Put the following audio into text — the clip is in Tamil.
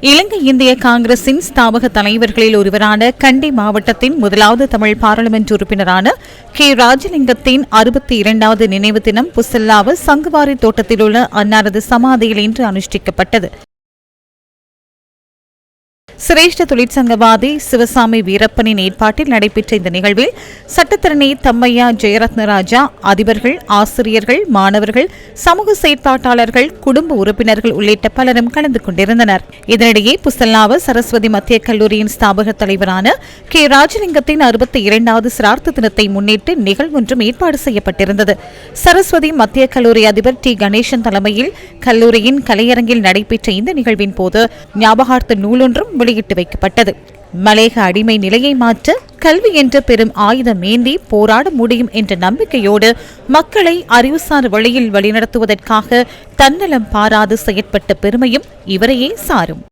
இலங்கை இந்திய காங்கிரசின் ஸ்தாபக தலைவர்களில் ஒருவரான கண்டி மாவட்டத்தின் முதலாவது தமிழ் பாராளுமன்ற உறுப்பினரான கே ராஜலிங்கத்தின் 62வது நினைவு தினம் புசல்லாவ சங்குவாரி தோட்டத்தில் உள்ள அன்னாரது சமாதியில் இன்று அனுஷ்டிக்கப்பட்டது. சிரேஷ்ட தொழிற்சங்கவாதி சிவசாமி வீரப்பனின் ஏற்பாட்டில் நடைபெற்ற இந்த நிகழ்வில் சட்டத்தரணி தம்மையா ஜெயரத்னராஜா, அதிபர்கள், ஆசிரியர்கள், மாணவர்கள், சமூக செயற்பாட்டாளர்கள், குடும்ப உறுப்பினர்கள் உள்ளிட்ட பலரும் கலந்து கொண்டிருந்தனர். இதனிடையே புசல்லாவ சரஸ்வதி மத்திய கல்லூரியின் ஸ்தாபக தலைவரான கே ராஜலிங்கத்தின் 62வது சிரார்த்த தினத்தை முன்னிட்டு நிகழ்வொன்றும் ஏற்பாடு செய்யப்பட்டிருந்தது. சரஸ்வதி மத்திய கல்லூரி அதிபர் டி கணேசன் தலைமையில் கல்லூரியின் கலையரங்கில் நடைபெற்ற இந்த நிகழ்வின் போது ஞாபகார்த்த நூலொன்றும் வெளியிட்டு வைக்கப்பட்டது. மலேக அடிமை நிலையை மாற்ற கல்வி என்ற பெரும் ஆயுதம் ஏந்தி போராட முடியும் என்ற நம்பிக்கையோடு மக்களை அறிவுசார் வழியில் வழிநடத்துவதற்காக தன்னலம் பாராது செயற்பட்ட பெருமையும் இவரையே சாரும்.